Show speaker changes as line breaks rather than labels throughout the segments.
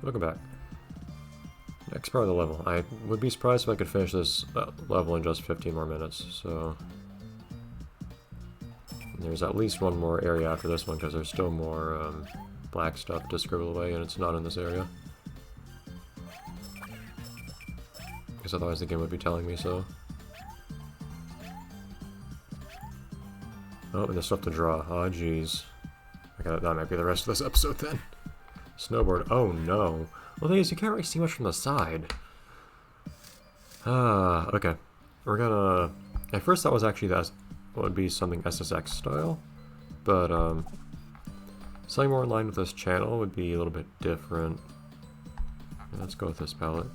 welcome back. Next part of the level. I would be surprised if I could finish this level in just 15 more minutes, so... There's at least one more area after this one, because there's still more black stuff to scribble away, and it's not in this area. Because otherwise the game would be telling me so. Oh, and there's stuff to draw. Oh, jeez. Okay, that might be the rest of this episode then. Snowboard. Oh no. Well, the thing is, you can't really see much from the side. Okay. We're gonna... At first that was actually that would be something SSX style, but something more in line with this channel would be a little bit different. Yeah, let's go with this palette.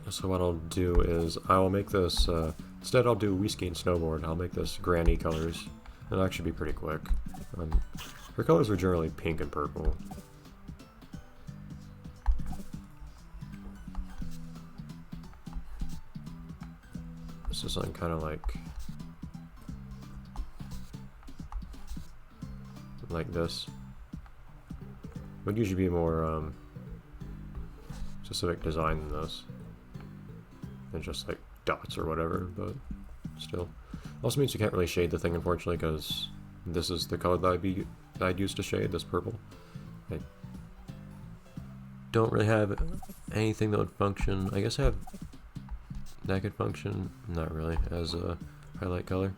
So what I'll do is, I'll make this, instead I'll do whiskey and snowboard. I'll make this granny colors. It'll actually be pretty quick. Her colors are generally pink and purple. This is something kind of like this. Would usually be more specific design than this. And just like dots or whatever, but still. Also means you can't really shade the thing, unfortunately, because this is the color that I'd use to shade, this purple. I don't really have anything that would function. I guess I have that could function, not really, as a highlight color.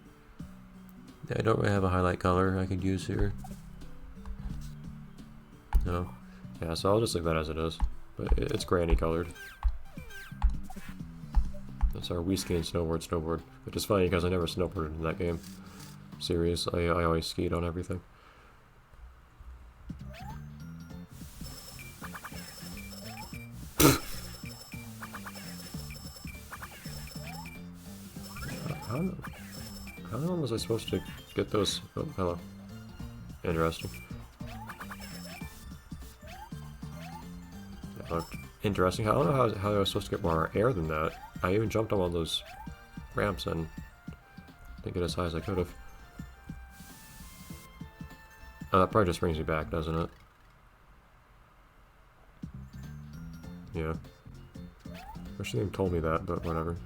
Yeah, I don't really have a highlight color I could use here. No. Yeah, so I'll just leave that as it is. But it's granny colored. That's our whiskey and snowboard, which is funny because I never snowboarded in that game series. I always skied on everything. How long was I supposed to get those? Oh, hello. Interesting. That looked interesting. I don't know how I was supposed to get more air than that. I even jumped on one of those ramps and didn't get as high as I could have. Oh, that probably just brings me back, doesn't it? Yeah. Wish they even told me that, but whatever.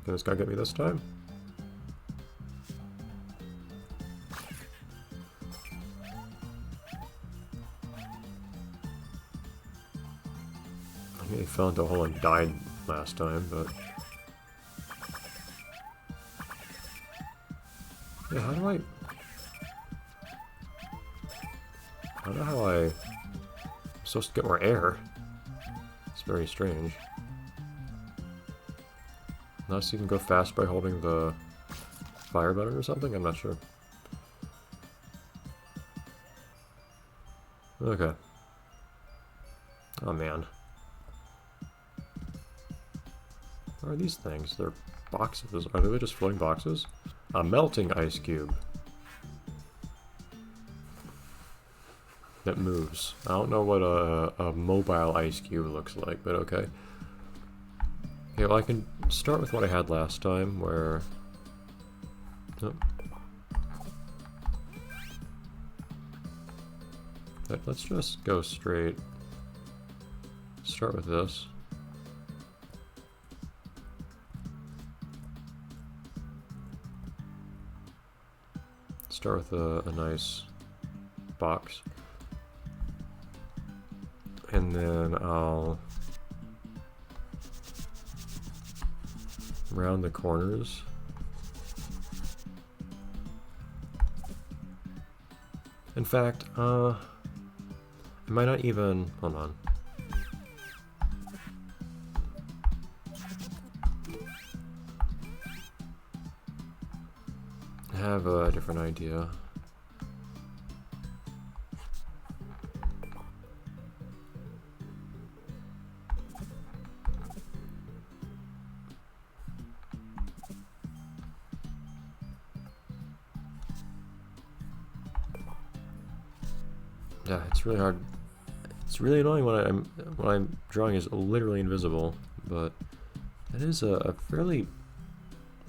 Can this guy get me this time? He fell into a hole and died last time, but... Yeah, how do I... I don't know how I'm supposed to get more air. It's very strange. Unless you can go fast by holding the fire button or something? I'm not sure. Okay. Oh man. What are these things? They're boxes. Are they just floating boxes? A melting ice cube. That moves. I don't know what a mobile ice cube looks like, but okay. Okay, well I can start with what I had last time, where... Oh. Let's just go straight. Start with this. Start with a nice box. And then I'll round the corners. In fact, I might not even... Hold on. I have a different idea. Yeah, it's really hard. It's really annoying when I'm drawing is literally invisible, but that is a fairly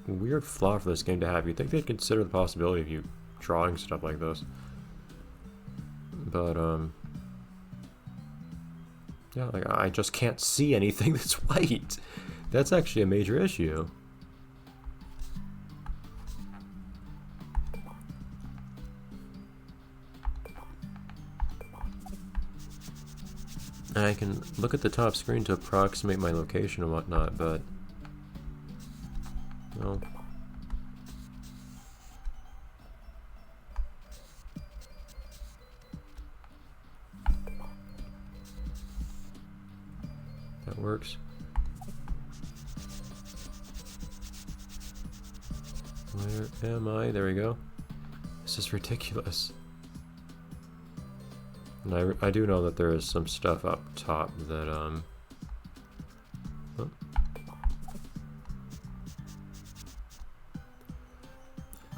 weird flaw for this game to have. You'd think they'd consider the possibility of you drawing stuff like this. But, yeah, like, I just can't see anything that's white. That's actually a major issue. And I can look at the top screen to approximate my location and whatnot, but... well... that works. Where am I? There we go. This is ridiculous. And I do know that there is some stuff up top that, oh.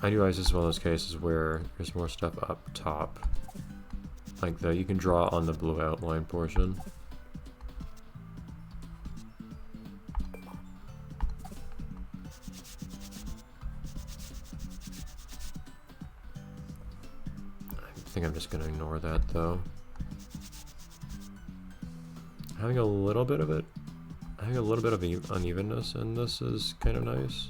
I do realize this is one of those cases where there's more stuff up top. Like that you can draw on the blue outline portion. I think I'm just gonna ignore that though. Having a little bit of unevenness in this is kind of nice.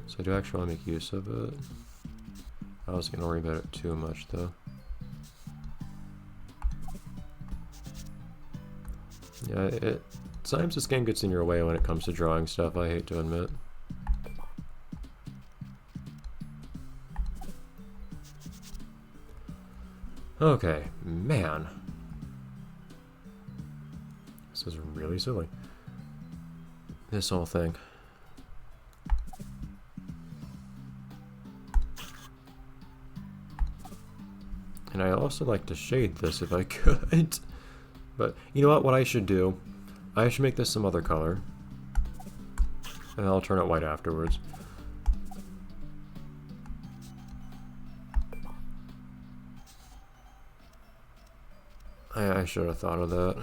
So I do actually want to make use of it. I wasn't gonna worry about it too much though. Yeah, sometimes this game gets in your way when it comes to drawing stuff, I hate to admit. Okay, man. This is really silly. This whole thing. And I'd also like to shade this if I could. But you know what I should do? I should make this some other color. And I'll turn it white afterwards. I should have thought of that.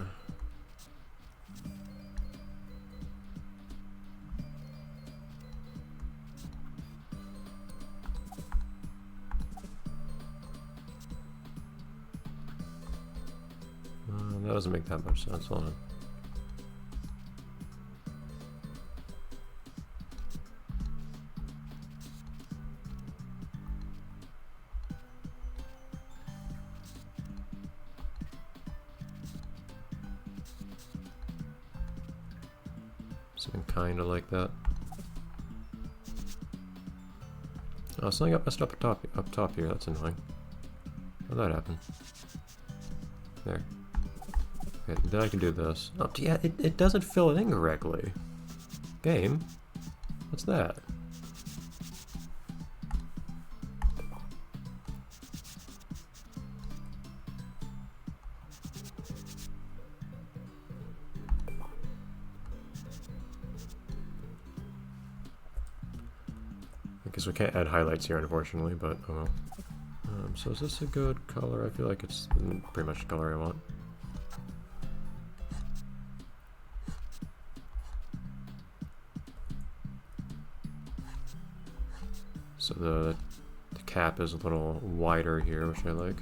That doesn't make that much sense, hold on. Something kind of like that. Oh, something got messed up top here. That's annoying. How'd that happen? There. Okay, then I can do this. Oh, yeah, it doesn't fill it in correctly. Game? What's that? I guess we can't add highlights here, unfortunately, but oh well. So is this a good color? I feel like it's pretty much the color I want. So the cap is a little wider here, which I like.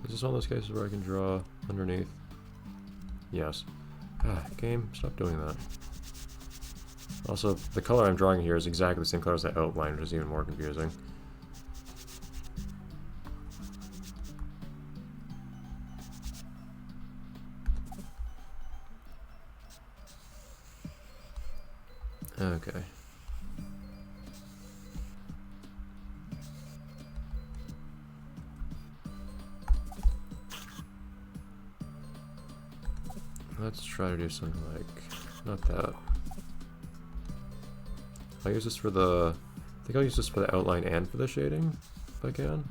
Is this one of those cases where I can draw underneath? Yes. Ah, game, stop doing that. Also, the color I'm drawing here is exactly the same color as the outline, which is even more confusing. Okay. Let's try to do something like, not that. I'll use this for the, I think I'll use this for the outline and for the shading. if I can.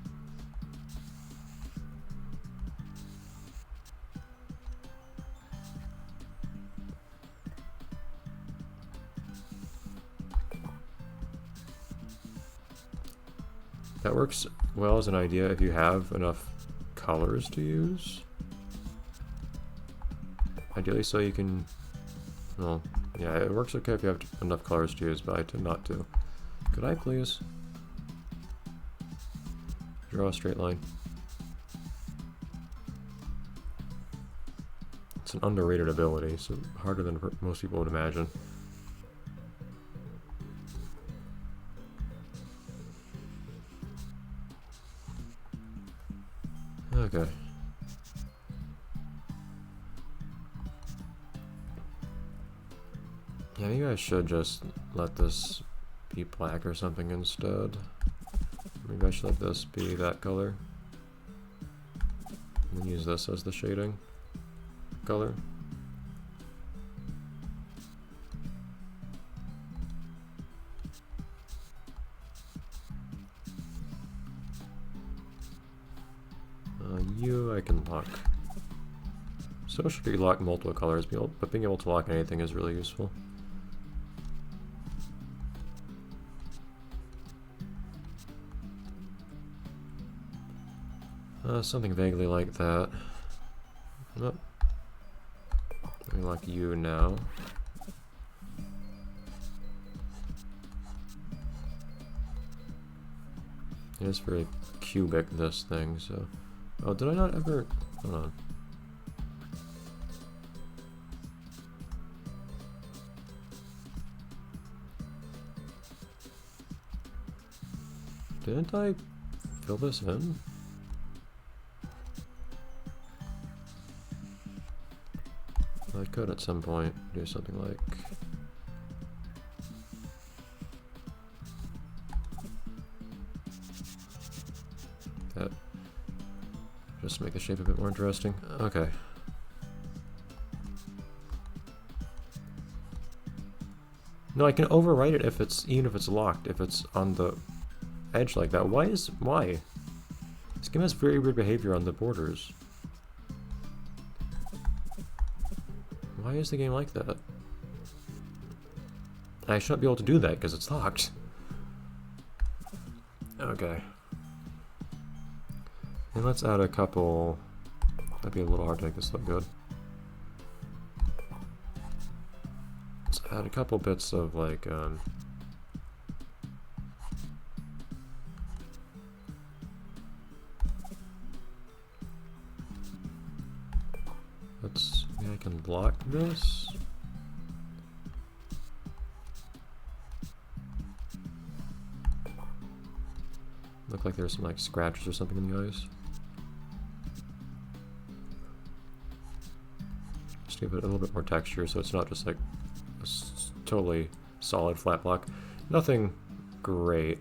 That works well as an idea if you have enough colors to use. Ideally so you can, well, yeah, it works okay if you have enough colors to use, but I tend not to. Could I please draw a straight line? It's an underrated ability, so harder than most people would imagine. Okay. Yeah, maybe I should just let this be black or something instead. Maybe I should let this be that color. And then use this as the shading color. You I can lock. So should you lock multiple colors, but being able to lock anything is really useful. Something vaguely like that. Nope. Let me lock you now. It is very cubic, this thing, so... Oh, did I not ever... Hold on. Didn't I fill this in? I could at some point do something like... that. Just to make the shape a bit more interesting. Okay. No, I can overwrite it if it's, even if it's locked, if it's on the edge like that. Why? This game has very weird behavior on the borders. Why is the game like that? I shouldn't be able to do that because it's locked. Okay. And let's add a couple... That'd be a little hard to make this look good. Let's add a couple bits of like, let's... Maybe I can block this. Look like there's some like scratches or something in the eyes. Just give it a little bit more texture so it's not just like a totally solid flat block. Nothing great.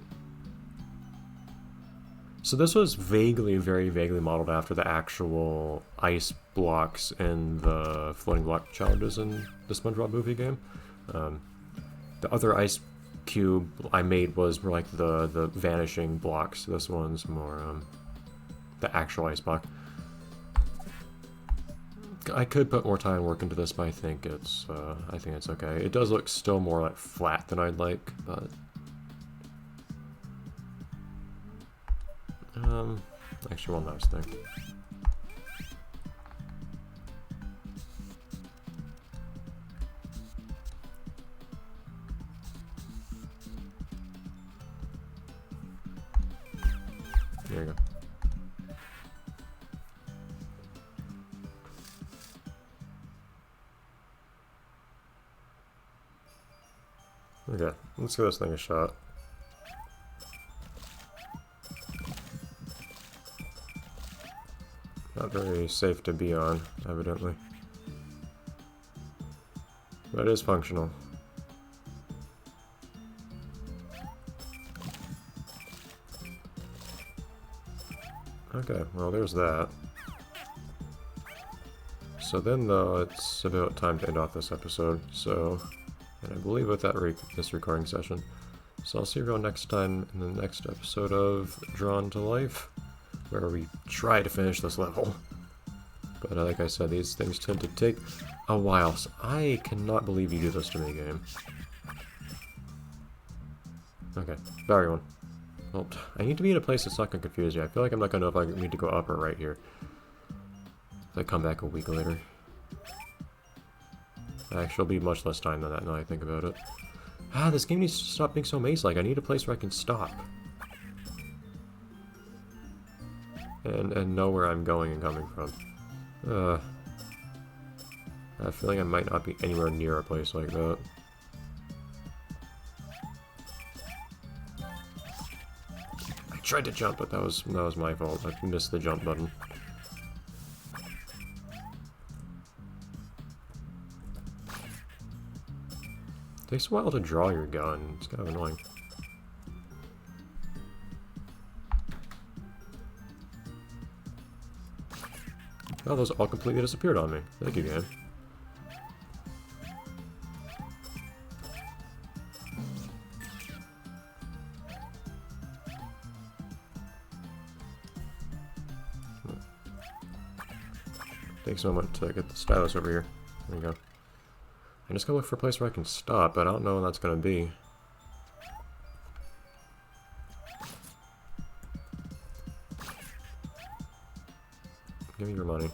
So this was vaguely, very vaguely modeled after the actual ice blocks in the floating block challenges in the SpongeBob movie game. The other ice cube I made was more like the vanishing blocks. This one's more the actual ice block. I could put more time and work into this, but I think it's okay. It does look still more like flat than I'd like, but actually one last thing. There you go. Okay, let's give this thing a shot. Not very safe to be on, evidently. But it is functional. Okay, well there's that. So then though, it's about time to end off this episode, so... And I believe with that this recording session. So I'll see you all next time in the next episode of Drawn to Life, where we try to finish this level. But like I said, these things tend to take a while, so I cannot believe you do this to me, game. Okay, Barry one. Well, I need to be in a place that's not going to confuse you. I feel like I'm not going to know if I need to go up or right here. If I come back a week later. Actually, it'll be much less time than that now I think about it. Ah, this game needs to stop being so maze-like. I need a place where I can stop. And know where I'm going and coming from. I have a feeling I might not be anywhere near a place like that. I tried to jump, but that was my fault. I missed the jump button. Takes a while to draw your gun. It's kind of annoying. Oh, those all completely disappeared on me. Thank you, game. Takes a moment to get the stylus over here. There we go. I just gotta look for a place where I can stop, but I don't know when that's gonna be. Give me your money.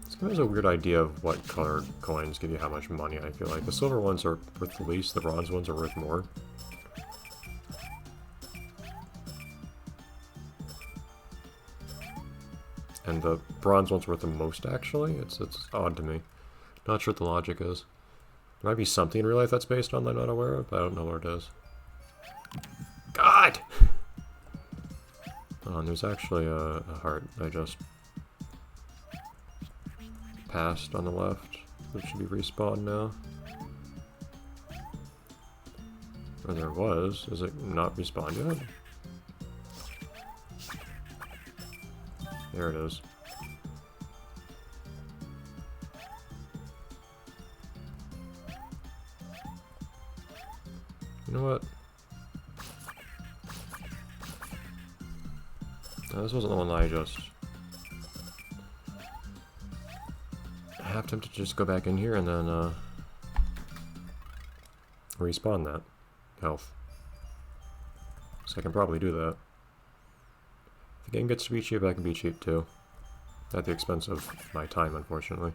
This game has a weird idea of what colored coins give you how much money, I feel like. The silver ones are worth the least, the bronze ones are worth more. And the bronze one's worth the most, actually. It's odd to me. Not sure what the logic is. There might be something in real life that's based on that I'm not aware of, but I don't know what it is. God! Oh, and there's actually a heart I just passed on the left, which should be respawned now. Or there was. Is it not respawned yet? There it is. You know what? No, this wasn't the one that I just... I have to just go back in here and then, respawn that health. So I can probably do that. If the game gets to be cheap, I can be cheap too. At the expense of my time, unfortunately.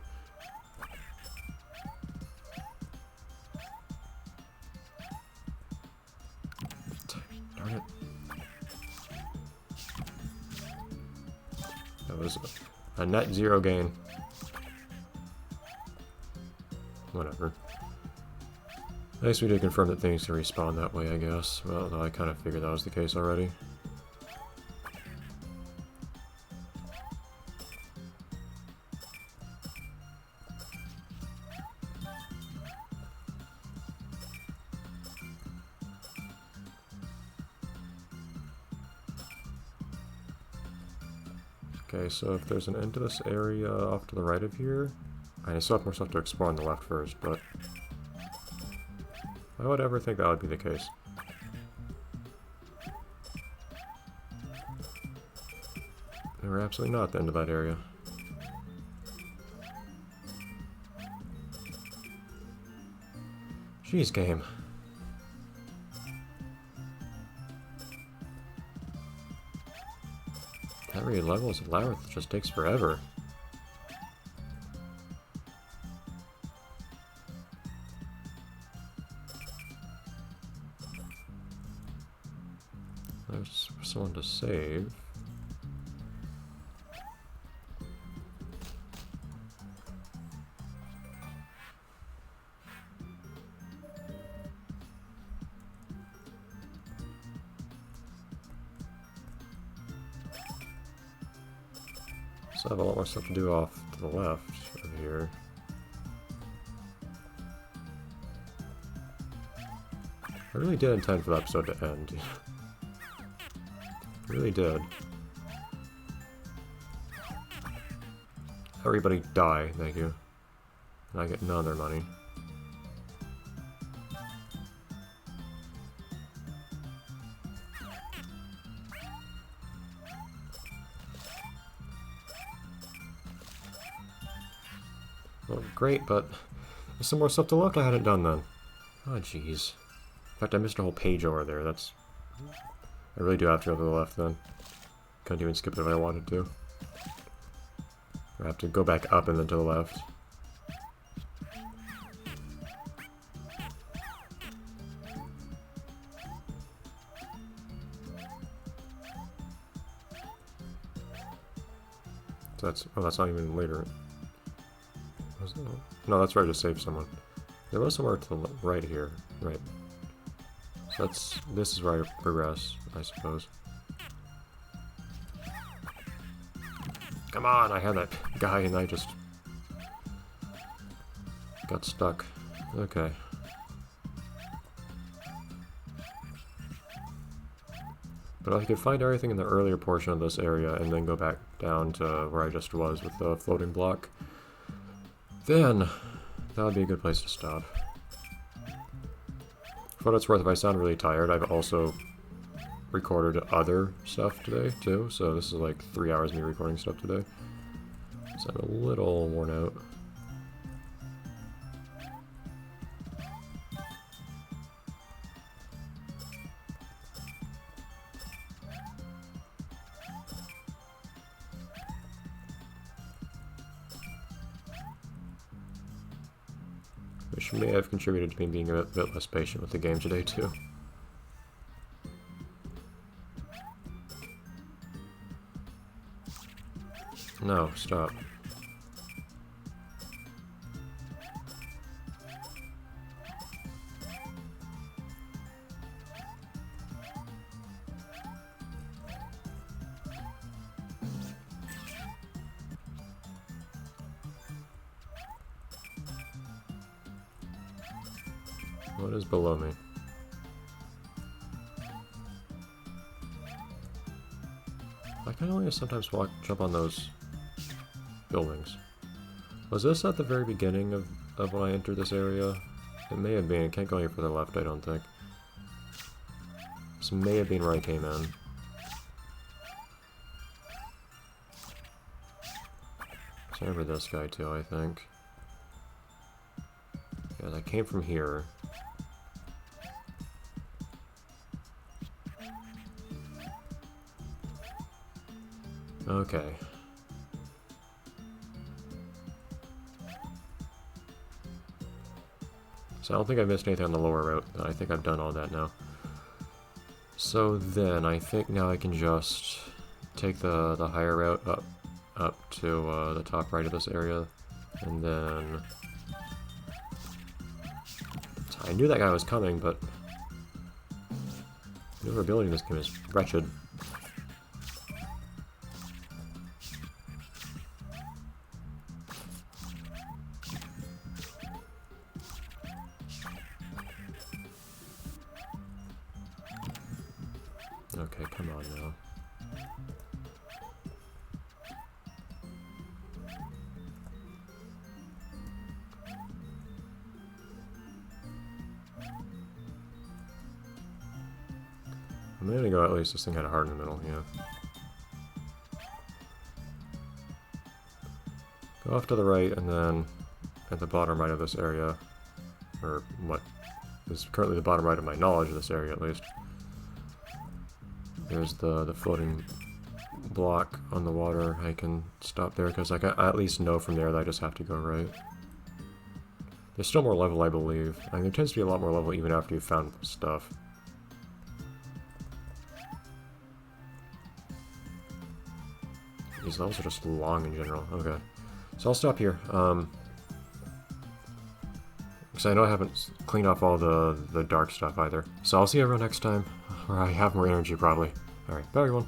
Darn it. That was a net zero gain. Whatever. Nice we did confirm that things can respawn that way, I guess. Well, no, I kind of figured that was the case already. Okay, so if there's an end to this area off to the right of here, I still have more stuff to explore on the left first, but I would ever think that would be the case. And we're absolutely not at the end of that area. Jeez, game. Every level of Labyrinth just takes forever. There's someone to save. So I have a lot more stuff to do off to the left of here. I really did intend for the episode to end. I really did. Everybody die, thank you. And I get none of their money. well, great, but there's some more stuff to look I hadn't done then. Oh, jeez. In fact, I missed a whole page over there. That's... I really do have to go to the left then. Couldn't even skip it if I wanted to. I have to go back up and then to the left. So that's... oh, that's not even later. No, that's where I just saved someone. There was somewhere to the right here. Right. So that's... this is where I progress, I suppose. Come on! I had that guy and I just... got stuck. Okay. But if I could find everything in the earlier portion of this area and then go back down to where I just was with the floating block, then that would be a good place to stop. For what it's worth, if I sound really tired, I've also recorded other stuff today, too. So this is like 3 hours of me recording stuff today. So I'm a little worn out. Which may have contributed to me being a bit less patient with the game today, too. No, stop. What is below me? I kind of like to sometimes jump on those buildings. Was this at the very beginning of when I entered this area? It may have been. It can't go any further left, I don't think. This may have been where I came in. So I remember this guy too, I think. Yeah, I came from here. Okay. So I don't think I missed anything on the lower route. I think I've done all that now. So then, I think now I can just take the higher route up to the top right of this area, and then... I knew that guy was coming, but maneuverability in this game is wretched. Okay, come on now. I'm gonna go at least this thing had a heart in the middle, yeah. Go off to the right, and then at the bottom right of this area, or what is currently the bottom right of my knowledge of this area at least, there's the floating block on the water. I can stop there because I at least know from there that I just have to go right. There's still more level, I believe. I mean, there tends to be a lot more level even after you've found stuff. These levels are just long in general. Okay. So I'll stop here. Because I know I haven't cleaned off all the dark stuff either. So I'll see everyone next time, where I have more energy probably. Alright, bye everyone.